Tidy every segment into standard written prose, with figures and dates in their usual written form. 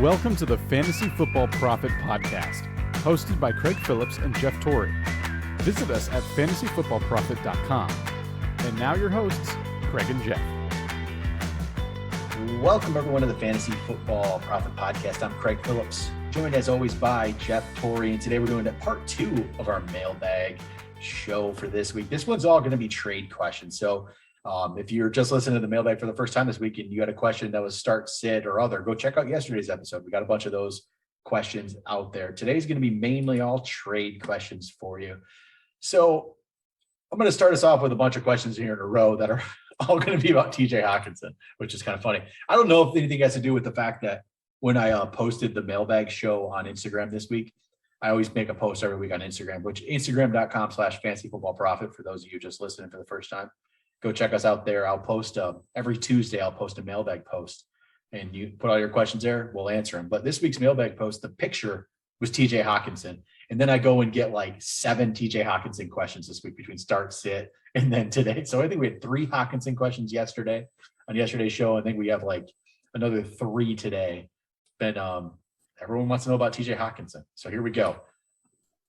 Welcome to the Fantasy Football Profit Podcast, hosted by Craig Phillips and Jeff Torrey. Visit us at fantasyfootballprofit.com. And now your hosts, Craig and Jeff. Welcome everyone to the Fantasy Football Profit Podcast. I'm Craig Phillips, joined as always by Jeff Torrey. And today we're doing part 2 of our mailbag show for this week. This one's all going to be trade questions. So if you're just listening to the mailbag for the first time this week and you had a question that was start, sit, or other, go check out yesterday's episode. We got a bunch of those questions out there. Today's going to be mainly all trade questions for you. So I'm going to start us off with a bunch of questions here in a row that are all going to be about TJ Hopkinson, which is kind of funny. I don't know if anything has to do with the fact that when I posted the mailbag show on Instagram this week, I always make a post every week on Instagram, which instagram.com/fantasyfootballprofit for those of you just listening for the first time. Go check us out there. I'll post every Tuesday. I'll post a mailbag post, and you put all your questions there. We'll answer them. But this week's mailbag post, the picture was TJ Hopkinson, and then I go and get like 7 TJ Hopkinson questions this week between start, sit, and then today. So I think we had 3 Hopkinson questions yesterday on yesterday's show. I think we have like another 3 today. But everyone wants to know about TJ Hopkinson. So here we go.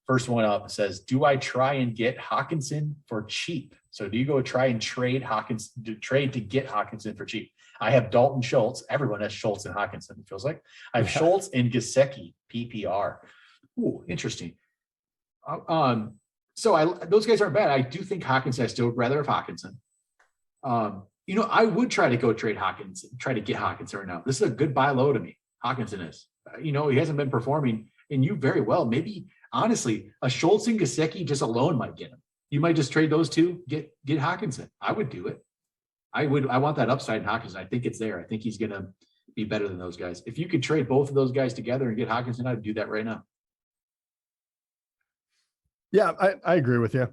First one up says, do I try and get Hopkinson for cheap? So do you go try and trade Hopkinson to get Hopkinson for cheap? I have Dalton Schultz. Everyone has Schultz and Hopkinson, it feels like. I have Schultz and Gesicki, PPR. Ooh, interesting. So those guys aren't bad. I do think Hopkinson, I still would rather have Hopkinson. I would try to go trade Hopkinson, try to get Hopkinson right now. This is a good buy low to me. Hopkinson is. He hasn't been performing, and you very well, maybe honestly, a Schultz and Gesicki just alone might get him. You might just trade those two, get Hopkinson. I would do it. I want that upside in Hopkinson. I think it's there. I think he's going to be better than those guys. If you could trade both of those guys together and get Hopkinson, I'd do that right now. Yeah, I agree with you.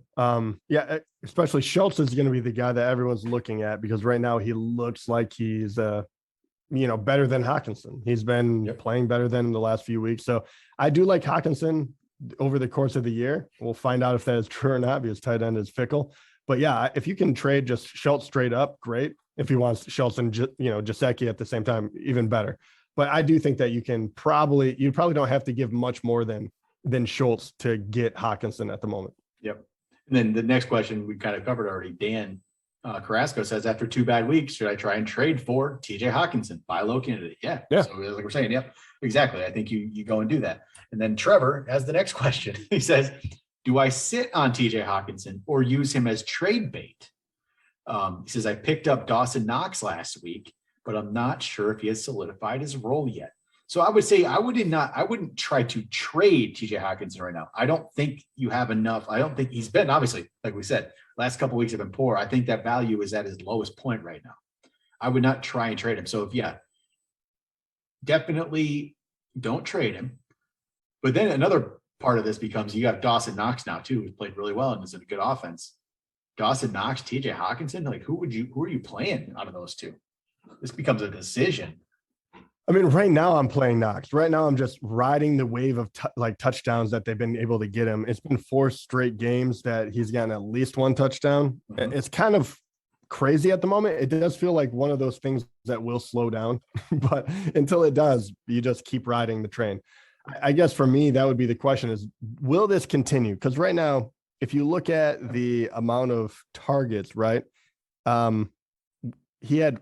Especially Schultz is going to be the guy that everyone's looking at because right now he looks like he's better than Hopkinson. He's been playing better than in the last few weeks. So I do like Hopkinson over the course of the year. We'll find out if that is true or not because tight end is fickle. But yeah, if you can trade just Schultz straight up, great. If he wants Schultz and Gesicki at the same time, even better. But I do think that you probably don't have to give much more than Schultz to get Hopkinson at the moment. Yep. And then the next question we kind of covered already. Dan Carrasco says, after 2 bad weeks, should I try and trade for TJ Hopkinson? Buy low candidate. Yeah. So like we're saying, yep, exactly. I think you go and do that. And then Trevor has the next question. He says, do I sit on TJ Hopkinson or use him as trade bait? He says, I picked up Dawson Knox last week, but I'm not sure if he has solidified his role yet. So I would say I wouldn't try to trade TJ Hopkinson right now. I don't think you have enough. I don't think he's been, obviously, like we said, last couple of weeks have been poor. I think that value is at his lowest point right now. I would not try and trade him. So definitely don't trade him. But then another part of this becomes you have Dawson Knox now too, who's played really well and is in a good offense. Dawson Knox, TJ Hockinson, like who are you playing out of those two? This becomes a decision. I mean, right now I'm playing Knox. Right now I'm just riding the wave of touchdowns that they've been able to get him. It's been 4 straight games that he's gotten at least 1 touchdown. Mm-hmm. It's kind of crazy at the moment. It does feel like one of those things that will slow down, but until it does, you just keep riding the train. I guess for me, that would be the question is, will this continue? Because right now, if you look at the amount of targets, right, he had,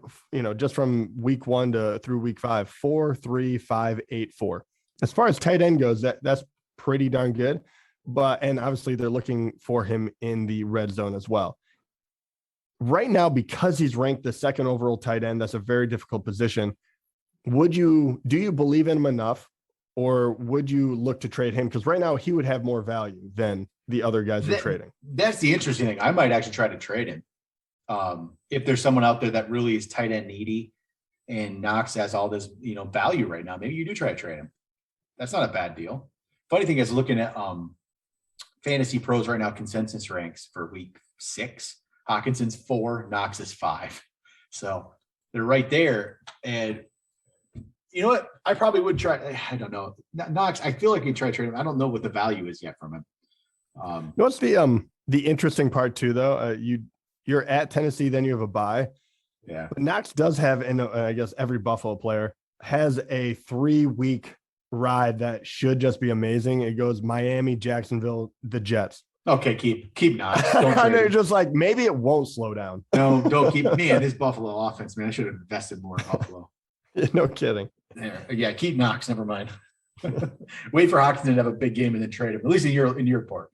just from week 1 through week 5, 4, 3, 5, 8, 4. As far as tight end goes, that's pretty darn good. And obviously they're looking for him in the red zone as well. Right now, because he's ranked the 2nd overall tight end, that's a very difficult position. Do you believe in him enough? Or would you look to trade him? Because right now he would have more value than the other guys you're trading. That's the interesting thing. I might actually try to trade him. If there's someone out there that really is tight end needy and Knox has all this, value right now, maybe you do try to trade him. That's not a bad deal. Funny thing is looking at Fantasy Pros right now, consensus ranks for week 6, Hawkinson's 4, Knox is 5. So they're right there. And you know what? I probably would try. I don't know. Knox, I feel like you try to trade him. I don't know what the value is yet from him. What's the interesting part too, though? You're at Tennessee, then you have a bye. Yeah. But Knox does have, and I guess every Buffalo player has a 3-week ride that should just be amazing. It goes Miami, Jacksonville, the Jets. Okay, keep Knox. Don't I know, trade him. just like maybe it won't slow down. No, don't keep me and his Buffalo offense, man. I should have invested more in Buffalo. No kidding. Yeah, keep Knox. Never mind. Wait for Hopkinson to have a big game and then trade him. At least in your part,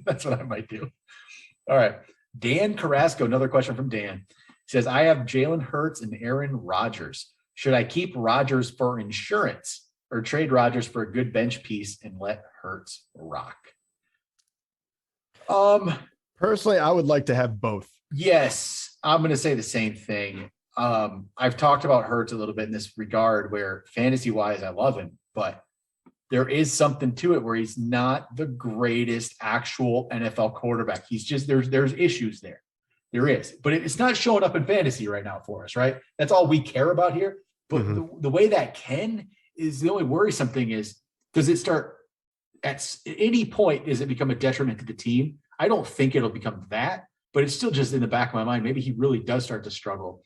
that's what I might do. All right, Dan Carrasco. Another question from Dan. He says, I have Jalen Hurts and Aaron Rodgers. Should I keep Rodgers for insurance or trade Rodgers for a good bench piece and let Hurts rock? Personally, I would like to have both. Yes, I'm going to say the same thing. I've talked about Hurts a little bit in this regard where fantasy wise, I love him, but there is something to it where he's not the greatest actual NFL quarterback. He's just, there's issues there. There is, but it's not showing up in fantasy right now for us, right? That's all we care about here. But the way that is the only worrisome thing is, does it start at any point, does it become a detriment to the team? I don't think it'll become that, but it's still just in the back of my mind. Maybe he really does start to struggle.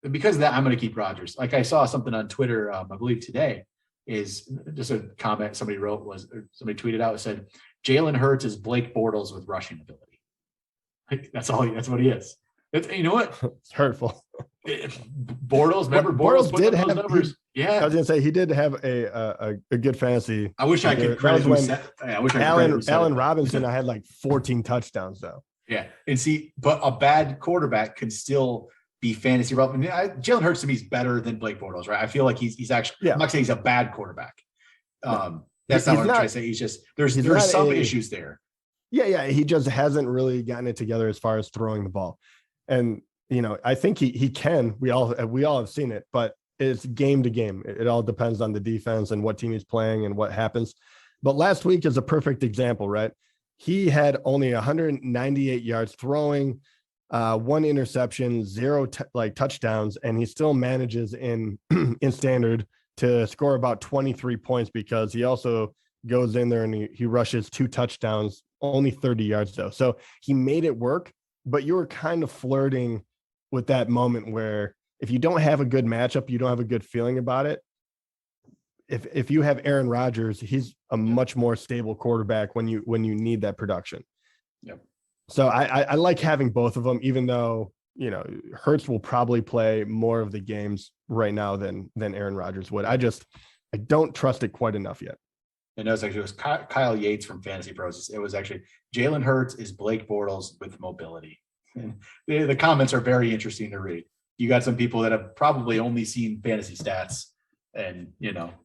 And because of that, I'm going to keep Rodgers. Like I saw something on Twitter, I believe today, is just a comment somebody wrote somebody tweeted out and said, Jalen Hurts is Blake Bortles with rushing ability. Like, that's what he is. You know what? It's hurtful. Bortles, remember Bortles did have numbers. I was gonna say he did have a good fantasy. I wish I could credit Allen Robinson. I had like 14 touchdowns though. Yeah, and see, but a bad quarterback could still be fantasy relevant. Jalen Hurts to me is better than Blake Bortles, right? I feel like he's actually. Yeah. I'm not saying he's a bad quarterback. That's not what I'm trying to say. He's just there's some issues there. Yeah. He just hasn't really gotten it together as far as throwing the ball. And, I think he can, we all have seen it, but it's game to game. It all depends on the defense and what team he's playing and what happens. But last week is a perfect example, right? He had only 198 yards throwing, 1 interception, 0 touchdowns, and he still manages in standard to score about 23 points because he also goes in there and he rushes 2 touchdowns, only 30 yards though. So he made it work, but you were kind of flirting with that moment where if you don't have a good matchup, you don't have a good feeling about it. If you have Aaron Rodgers, he's a much more stable quarterback when you need that production. Yep. So I like having both of them, even though, Hurts will probably play more of the games right now than Aaron Rodgers would. I don't trust it quite enough yet. And it was Kyle Yates from Fantasy Pros. It was actually Jalen Hurts is Blake Bortles with mobility. And the comments are very interesting to read. You got some people that have probably only seen fantasy stats and,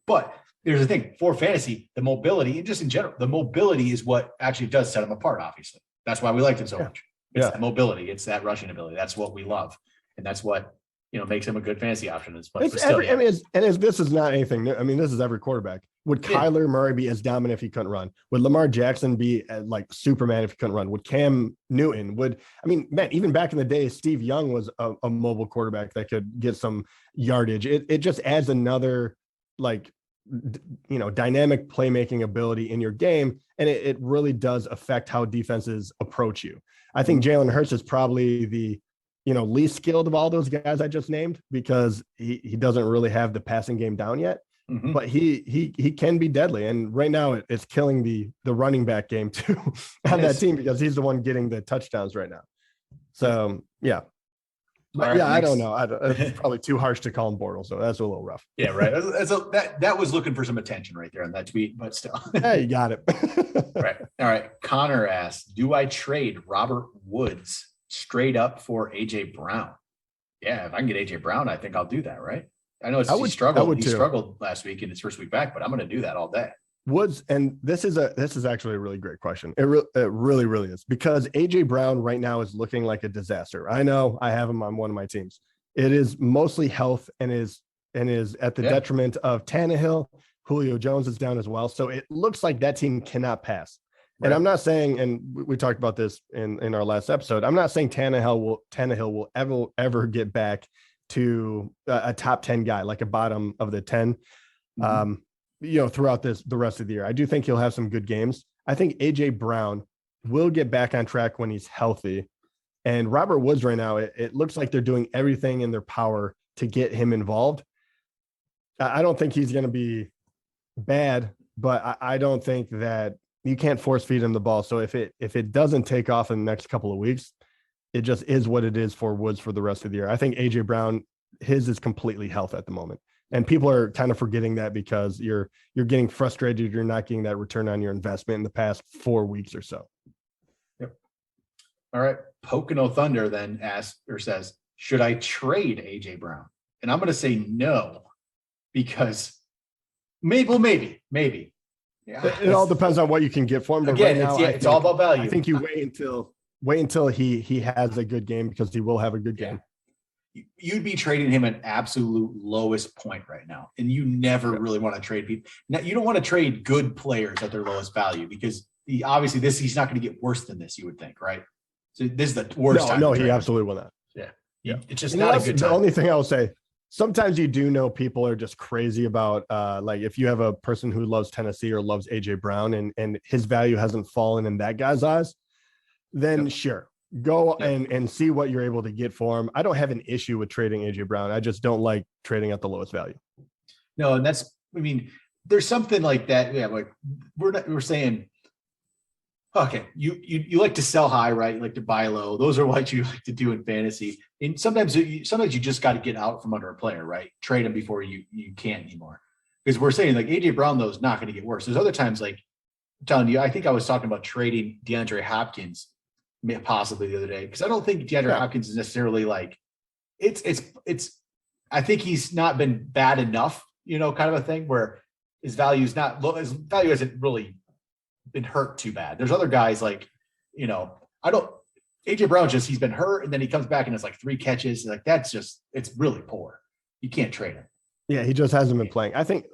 but there's the thing for fantasy, the mobility and just in general, the mobility is what actually does set him apart. Obviously, that's why we liked him so much. It's that mobility. It's that rushing ability. That's what we love. And that's what, makes him a good fantasy option. This is not anything new. I mean, this is every quarterback. Would Kyler Murray be as dominant if he couldn't run? Would Lamar Jackson be like Superman if he couldn't run? Would Cam Newton even back in the day, Steve Young was a mobile quarterback that could get some yardage. It just adds another dynamic playmaking ability in your game. And it really does affect how defenses approach you. I think Jalen Hurts is probably the, least skilled of all those guys I just named because he doesn't really have the passing game down yet. Mm-hmm. But he can be deadly, and right now it's killing the running back game too on that team because he's the one getting the touchdowns right now. So yeah, but I don't know. It's probably too harsh to call him Bortles, so that's a little rough. Yeah, right. That was looking for some attention right there on that tweet, but still. Hey, you got it. Right. All right. Connor asks, do I trade Robert Woods straight up for AJ Brown? Yeah, if I can get AJ Brown, I think I'll do that. Right. I know he struggled last week in his first week back, but I'm going to do that all day. Woods, and this is actually a really great question. It really, really is, because AJ Brown right now is looking like a disaster. I know I have him on one of my teams. It is mostly health and is at the detriment of Tannehill. Julio Jones is down as well. So it looks like that team cannot pass. Right. And I'm not saying, and we talked about this in our last episode, I'm not saying Tannehill will ever get back to a top 10 guy, like a bottom of the 10, throughout the rest of the year. I do think he'll have some good games. I think AJ Brown will get back on track when he's healthy. And Robert Woods right now, it looks like they're doing everything in their power to get him involved. I don't think he's going to be bad, but I don't think that you can't force feed him the ball. So if it doesn't take off in the next couple of weeks, it just is what it is for Woods for the rest of the year. I think AJ Brown, his is completely health at the moment. And people are kind of forgetting that because you're getting frustrated. You're not getting that return on your investment in the past 4 weeks or so. Yep. All right. Pocono Thunder then asks or says, should I trade AJ Brown? And I'm going to say no, because maybe. Yeah, it all depends on what you can get for him. But again, right now, it's all about value. I think you wait until he has a good game, because he will have a good game. You'd be trading him at absolute lowest point right now. And you never really want to trade people. Now, you don't want to trade good players at their lowest value, because obviously he's not going to get worse than this, you would think, right? So this is the worst time. No, he absolutely will not. Yeah. It's just not a good time. The only thing I will say, sometimes you do know people are just crazy about like if you have a person who loves Tennessee or loves AJ Brown and his value hasn't fallen in that guy's eyes, then sure, go and see what you're able to get for him. I don't have an issue with trading AJ Brown. I just don't like trading at the lowest value. No, and there's something like that. Yeah, like we're saying, okay, you like to sell high, right? You like to buy low. Those are what you like to do in fantasy. And sometimes you just got to get out from under a player, right? Trade him before you can't anymore. Because we're saying like AJ Brown, though, is not going to get worse. There's other times, like I'm telling you, I think I was talking about trading DeAndre Hopkins possibly the other day, because I don't think DeAndre Hopkins is necessarily like it's. I think he's not been bad enough, kind of a thing where his value is not low. His value hasn't really been hurt too bad. There's other guys like, AJ Brown he's been hurt and then he comes back and it's like 3 catches. Like it's really poor. You can't trade him. Yeah, he just hasn't been playing. I think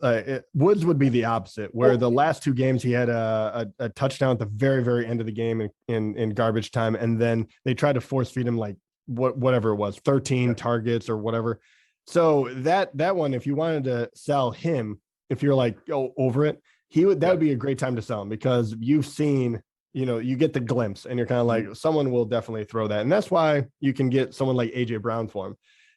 Woods would be the opposite, where the last 2 games he had a touchdown at the very, very end of the game in garbage time, and then they tried to force feed him like whatever it was, 13 targets or whatever. So that one, if you wanted to sell him, if you're like over it, that would be a great time to sell him, because you've seen, you get the glimpse and you're kind of like, someone will definitely throw that. And that's why you can get someone like AJ Brown for him.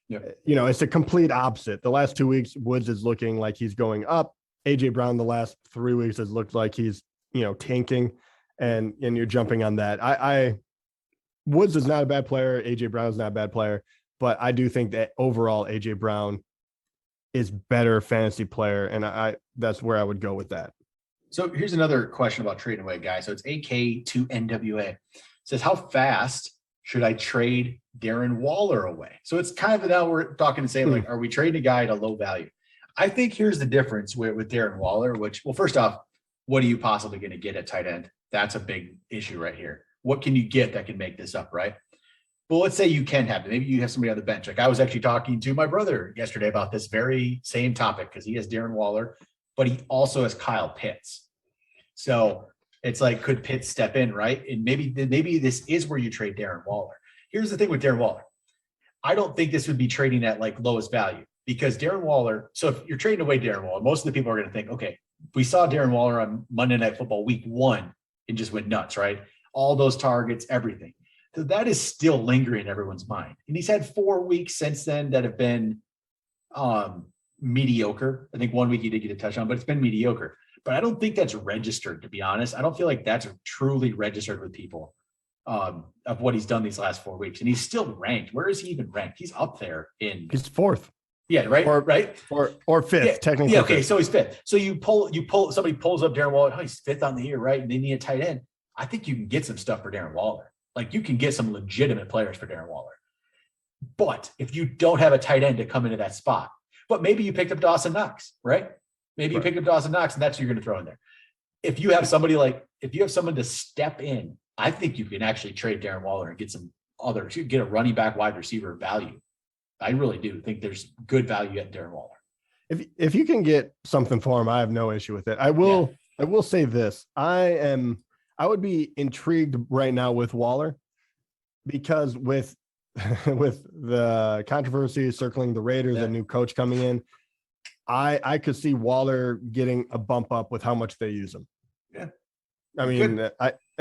Yeah. It's a complete opposite. The last 2 weeks, Woods is looking like he's going up. AJ Brown, the last 3 weeks, has looked like he's, tanking, and you're jumping on that. Woods is not a bad player. AJ Brown is not a bad player, but I do think that overall AJ Brown is better fantasy player. And that's where I would go with that. So here's another question about trading away, guys. So it's AK2NWA. It says, how fast should I trade Darren Waller away? So it's kind of now we're talking and saying, like, are we trading a guy at a low value? I think here's the difference with Darren Waller, first off, what are you possibly going to get at tight end? That's a big issue right here. What can you get that can make this up, right? Well, let's say you can have it. Maybe you have somebody on the bench. Like I was actually talking to my brother yesterday about this very same topic, because he has Darren Waller, but he also has Kyle Pitts. So it's like, could Pitts step in, right? And maybe this is where you trade Darren Waller. Here's the thing with Darren Waller. I don't think this would be trading at like lowest value, because Darren Waller. So if you're trading away Darren Waller, most of the people are going to think, okay, we saw Darren Waller on Monday Night Football week 1 and just went nuts, right? All those targets, everything. So that is still lingering in everyone's mind. And he's had 4 weeks since then that have been mediocre. I think 1 week he did get a touchdown, but it's been mediocre. But I don't think that's registered, to be honest. I don't feel like that's truly registered with people of what he's done these last 4 weeks. And he's still ranked. Where is he even ranked? He's up there he's 4th. Yeah, right. Or 5th, technically. Yeah, okay. So he's 5th. So somebody pulls up Darren Waller. Oh, he's 5th on the year, right? And they need a tight end. I think you can get some stuff for Darren Waller. Like you can get some legitimate players for Darren Waller. But if you don't have a tight end to come into that spot, but maybe you picked up Dawson Knox, right? Maybe you picked up Dawson Knox and that's who you're going to throw in there. If you have someone to step in, I think you can actually trade Darren Waller and get some others. You get a running back, wide receiver value. I really do think there's good value at Darren Waller. If you can get something for him, I have no issue with it. I will say this. I would be intrigued right now with Waller, because with the controversy circling the Raiders, a new coach coming in, I could see Waller getting a bump up with how much they use him. Yeah. I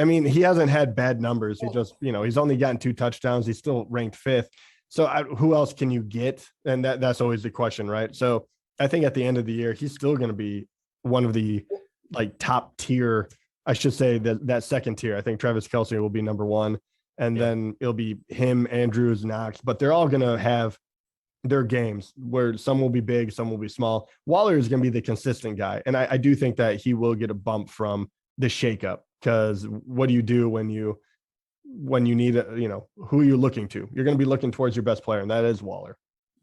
mean, he hasn't had bad numbers. He just, he's only gotten 2 touchdowns. He's still ranked 5th. So who else can you get? And that's always the question, right? So I think at the end of the year, he's still going to be one of the like top tier. I should say that second tier. I think Travis Kelce will be number one, and then it'll be him, Andrews, Knox. But they're all going to have their games where some will be big, some will be small. Waller is going to be the consistent guy, and I do think that he will get a bump from the shakeup, because what do you do when you need who are you looking to? You're going to be looking towards your best player, and that is Waller.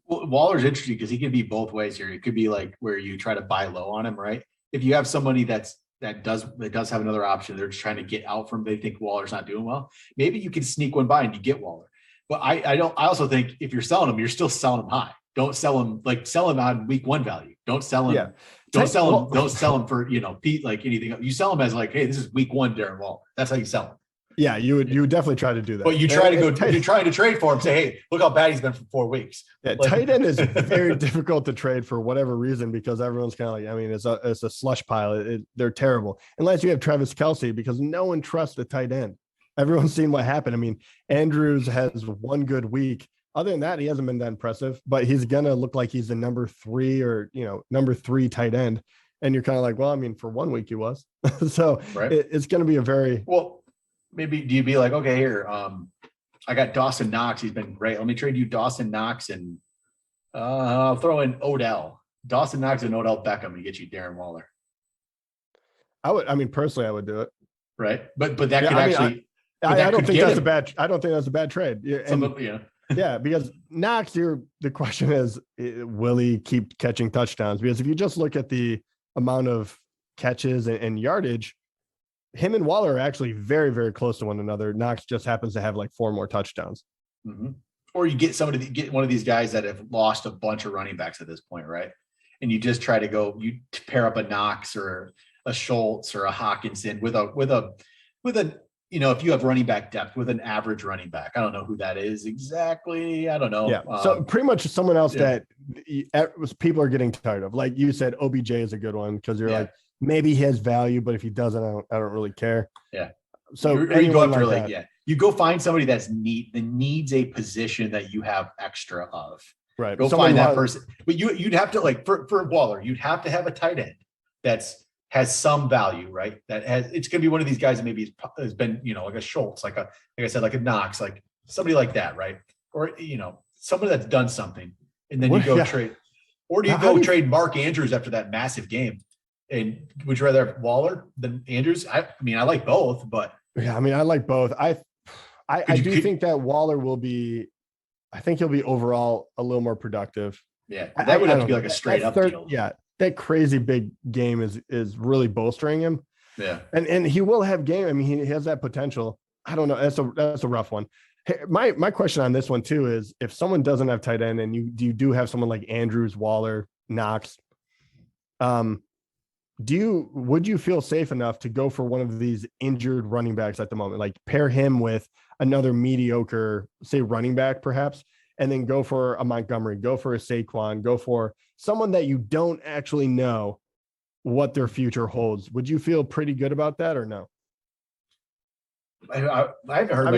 Well, Waller's interesting because he can be both ways here. It could be like where you try to buy low on him, right? If you have somebody that does have another option, they're just trying to get out from, they think Waller's not doing well, maybe you can sneak one by and you get Waller. But I also think if you're selling him, you're still selling him high. Don't sell him on week one value. Don't sell him. Yeah. Don't sell him for, Pete, like anything. You sell him as like, hey, this is week one, Darren Waller. That's how you sell him. Yeah, you would definitely try to do that. But you try you're trying to trade for him, say, hey, look how bad he's been for 4 weeks. Yeah, tight end is very difficult to trade for whatever reason, because everyone's kind of like, I mean, it's a slush pile. They're terrible. Unless you have Travis Kelce, because no one trusts the tight end. Everyone's seen what happened. I mean, Andrews has one good week. Other than that, he hasn't been that impressive, but he's going to look like he's the number 3 tight end. And you're kind of like, well, I mean, for 1 week he was. So right. It's going to be a very maybe do you be like, okay, here, I got Dawson Knox. He's been great. Let me trade you Dawson Knox and I'll throw in Odell. Dawson Knox and Odell Beckham and get you Darren Waller. Personally, I would do it. Right. But that could actually. I don't think that's a bad trade. Yeah, because Knox, the question is, will he keep catching touchdowns? Because if you just look at the amount of catches and yardage, him and Waller are actually very, very close to one another. Knox just happens to have like 4 more touchdowns. Mm-hmm. Or you get one of these guys that have lost a bunch of running backs at this point, right? And you just try to you pair up a Knox or a Schultz or a Hopkinson with a if you have running back depth with an average running back. I don't know who that is exactly. I don't know. Yeah. So pretty much someone else that people are getting tired of. Like you said, OBJ is a good one, because you're like, maybe he has value, but if he doesn't, I don't really care. Yeah. So you go after you go find somebody that needs a position that you have extra of. Right. Go find that person. But you'd have to for Waller, you'd have to have a tight end has some value, right? It's going to be one of these guys that maybe has been, like a Schultz, like I said, like a Knox, like somebody like that, right? Or, somebody that's done something, and then you go trade, or do you go trade Mark Andrews after that massive game? And would you rather have Waller than Andrews? I like both, but I like both. I think that Waller will be, I think he'll be overall a little more productive. Yeah. That would have to be like a straight up deal. Yeah. That crazy big game is really bolstering him. Yeah. And he will have game. I mean, he has that potential. I don't know. That's a rough one. Hey, my question on this one too is, if someone doesn't have tight end and you do have someone like Andrews, Waller, Knox, would you feel safe enough to go for one of these injured running backs at the moment? Like pair him with another mediocre, say, running back perhaps, and then go for a Montgomery, go for a Saquon, go for someone that you don't actually know what their future holds. Would you feel pretty good about that or no? I haven't heard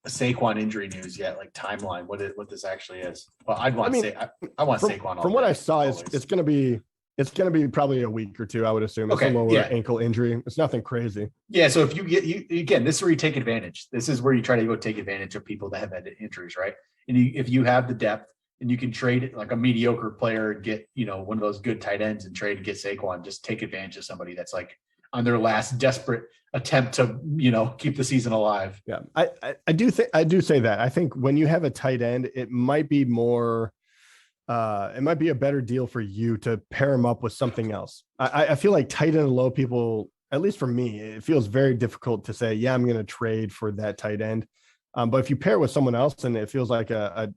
Saquon injury news yet, like timeline, what this actually is. Well, I want Saquon. From what I saw, it's going to be probably a week or two, I would assume. It's a lower ankle injury. It's nothing crazy. Yeah. So if again, this is where you take advantage. This is where you try to go take advantage of people that have had injuries, right? And if you have the depth and you can trade like a mediocre player and get, one of those good tight ends and trade and get Saquon, just take advantage of somebody that's like on their last desperate attempt to, keep the season alive. Yeah. I do say that. I think when you have a tight end, it might be more, it might be a better deal for you to pair him up with something else. I feel like tight end low people, at least for me, it feels very difficult to say, yeah, I'm going to trade for that tight end. But if you pair it with someone else and it feels like a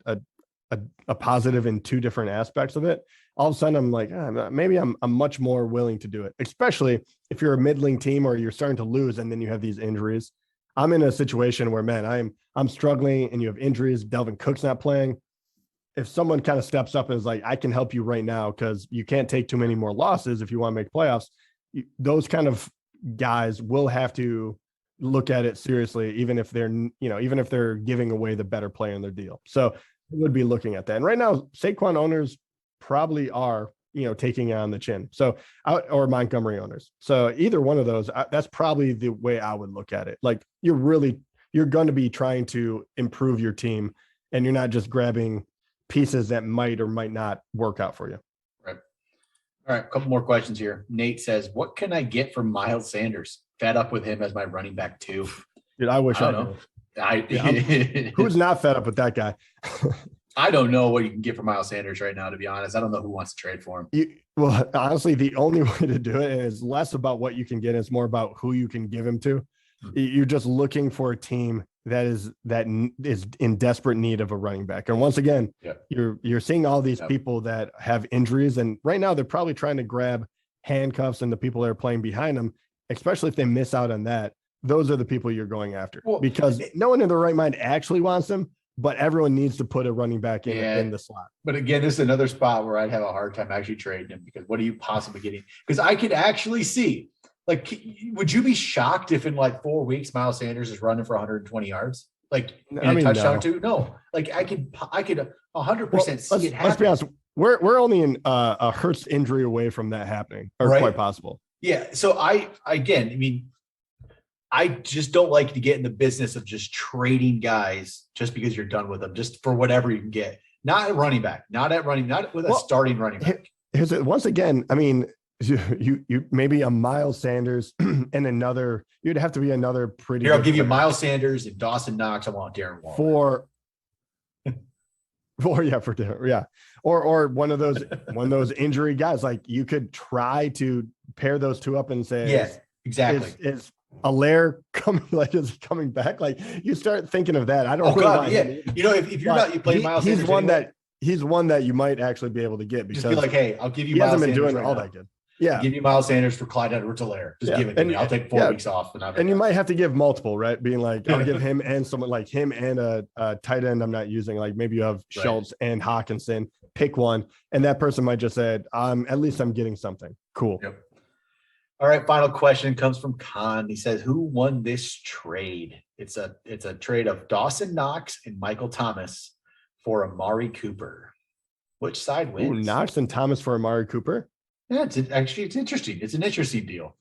positive in 2 different aspects of it, all of a sudden I'm like, maybe I'm much more willing to do it, especially if you're a middling team or you're starting to lose and then you have these injuries. I'm in a situation where, man, I'm struggling and you have injuries. Delvin Cook's not playing. If someone kind of steps up and is like, I can help you right now because you can't take too many more losses if you want to make playoffs, those kind of guys will have to look at it seriously, even if they're giving away the better player in their deal. So we would be looking at that. And right now, Saquon owners probably are, taking it on the chin. So, or Montgomery owners. So either one of those, that's probably the way I would look at it. Like you're going to be trying to improve your team, and you're not just grabbing pieces that might or might not work out for you. Right. All right. A couple more questions here. Nate says, what can I get from Miles Sanders? Fed up with him as my running back too. Dude, I wish I know. Who's not fed up with that guy? I don't know what you can get from Miles Sanders right now, to be honest. I don't know who wants to trade for him. Well, honestly, the only way to do it is less about what you can get. It's more about who you can give him to. You're just looking for a team that is in desperate need of a running back. And once again, you're seeing all these people that have injuries. And right now they're probably trying to grab handcuffs and the people that are playing behind them, especially if they miss out on that. Those are the people you're going after, because no one in their right mind actually wants them, but everyone needs to put a running back in the slot. But again, this is another spot where I'd have a hard time actually trading him, because what are you possibly getting? Because I could actually see, like, would you be shocked if in like 4 weeks Miles Sanders is running for 120 yards, like in a touchdown too? No, like I could 100% see it happen. Let's be honest, we're only in a Hurts injury away from that happening, or quite possible. Yeah. So I just don't like to get in the business of just trading guys just because you're done with them, just for whatever you can get. Not at running back, not with a starting running back. Here's it. Once again, I mean, you maybe a Miles Sanders and you'd have to be another pretty. Here, I'll give you Miles Sanders and Dawson Knox. I want Darren Waller for dinner. Yeah. Or one of those injury guys. Like you could try to pair those two up and say, exactly. Is Allaire coming back? Like you start thinking of that. I don't. If you're not, you play Miles Sanders. He's one that you might actually be able to get, because just be like, hey, I'll give you. He Miles hasn't been Sanders doing all that good. Yeah, I'll give you Miles Sanders for Clyde Edwards-Helaire. Just give it to me. I'll take 4 weeks off, and you might have to give multiple, right? Being like, I'll give him and someone like him and a tight end I'm not using. Like maybe you have Schultz and Hawkinson. Pick one, and that person might just say, at least I'm getting something cool. Yep. All right, final question comes from Khan. He says, who won this trade? It's a trade of Dawson Knox and Michael Thomas for Amari Cooper. Which side wins? Ooh, Knox and Thomas for Amari Cooper? Yeah, it's interesting. It's an interesting deal.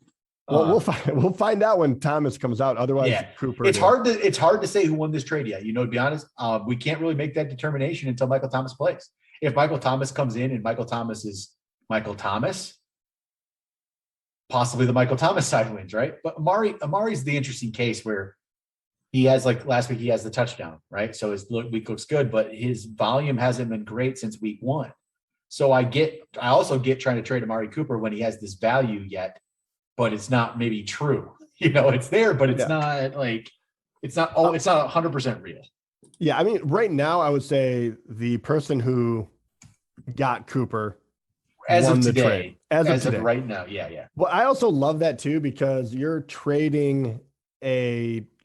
Well, we'll find out when Thomas comes out. Otherwise, Cooper. It's hard to say who won this trade yet. To be honest, we can't really make that determination until Michael Thomas plays. If Michael Thomas comes in and Michael Thomas is Michael Thomas, possibly the Michael Thomas side wins, right? But Amari's the interesting case where he has, like last week, he has the touchdown, right? So his week looks good, but his volume hasn't been great since week 1. So I also get trying to trade Amari Cooper when he has this value yet, but it's not maybe true. It's there, but it's not like, it's not 100% real. Yeah. I mean, right now I would say the person who got Cooper as of today, trade. As of today. Right now. Yeah. Well, I also love that too, because you're trading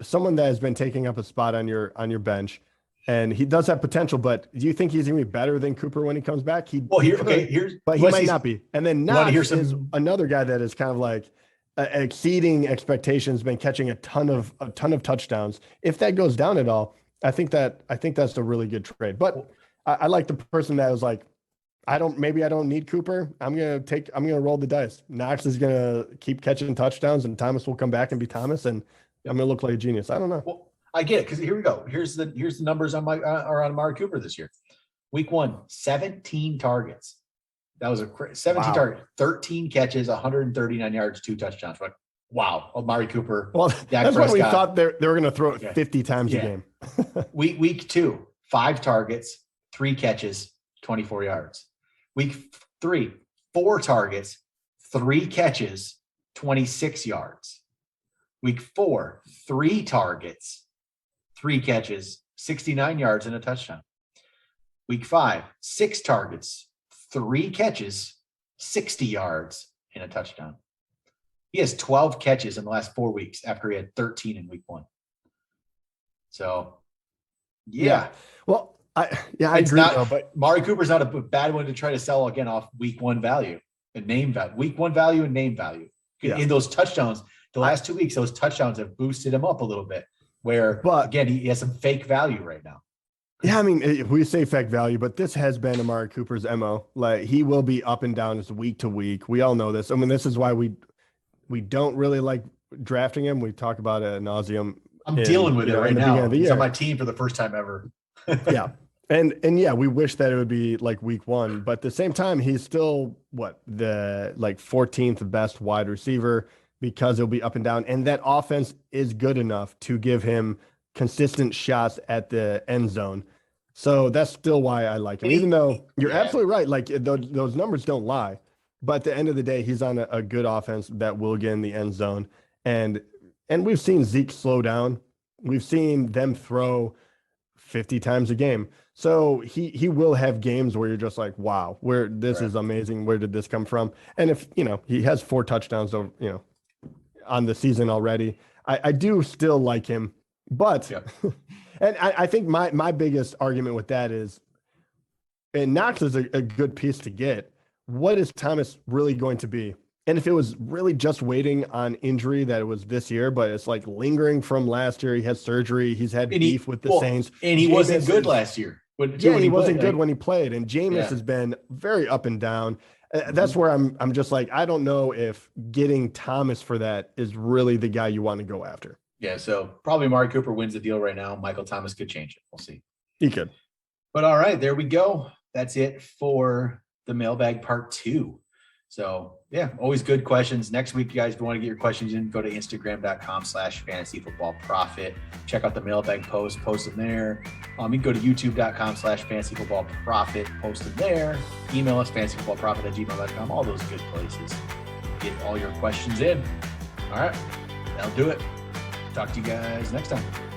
someone that has been taking up a spot on your bench, and he does have potential, but do you think he's going to be better than Cooper when he comes back? He might not be. And then Knox is another guy that is kind of like exceeding expectations, been catching a ton of touchdowns. If that goes down at all, I think that's a really good trade. But I like the person that was like, I don't need Cooper. I'm going to roll the dice. Knox is going to keep catching touchdowns, and Thomas will come back and be Thomas, and I'm going to look like a genius. I don't know. Well, I get it, because here we go. Here's the numbers on Amari Cooper this year. Week 1, 17 targets. That was 17 targets, 13 catches, 139 yards, 2 touchdowns. Like, wow, Amari Cooper. Well, that's what we thought they were going to throw it 50 times a game. Week 2, 5 targets, 3 catches, 24 yards. Week 3, 4 targets, 3 catches, 26 yards. Week 4, 3 targets, 3 catches, 69 yards, and a touchdown. Week 5, 6 targets, 3 catches, 60 yards, and a touchdown. He has 12 catches in the last 4 weeks after he had 13 in week 1. So, yeah. Well, I agree. But Amari Cooper's not a bad one to try to sell again off week 1 value and name value. Week 1 value and name value. In those touchdowns, the last 2 weeks, those touchdowns have boosted him up a little bit. Again, he has some fake value right now. Yeah, I mean, we say fact value, but this has been Amari Cooper's MO. Like he will be up and down as week to week. We all know this. I mean, this is why we don't really like drafting him. We talk about it ad nauseum. I'm dealing with it right now. He's on my year. team for the first time ever. Yeah. And yeah, we wish that it would be like week one, but at the same time, he's still the 14th best wide receiver because it'll be up and down. And that offense is good enough to give him consistent shots at the end zone. So that's still why I like him, even though you're absolutely right. Like those numbers don't lie, but at the end of the day, he's on a good offense that will get in the end zone. And we've seen Zeke slow down. We've seen them throw 50 times a game. So he will have games where you're just like, wow, this is amazing. Where did this come from? And if, he has 4 touchdowns, on the season already, I do still like him, but, and I think my biggest argument with that is, and Knox is a good piece to get. What is Thomas really going to be? And if it was really just waiting on injury that it was this year, but it's like lingering from last year, he had surgery, he's had beef with the Saints. And he wasn't good last year. He wasn't good when he played. And Jameis has been very up and down. That's where I'm just like, I don't know if getting Thomas for that is really the guy you want to go after. Yeah, so probably Amari Cooper wins the deal right now. Michael Thomas could change it. We'll see. He could. But all right, there we go. That's it for the mailbag part 2. So yeah, always good questions. Next week, you guys, if you want to get your questions in, go to Instagram.com/fantasyfootballprofit. Check out the mailbag post them there. You can go to youtube.com/fantasyfootballprofit, post them there. Email us fantasyfootballprofit@gmail.com, all those good places. Get all your questions in. All right, that'll do it. Talk to you guys next time.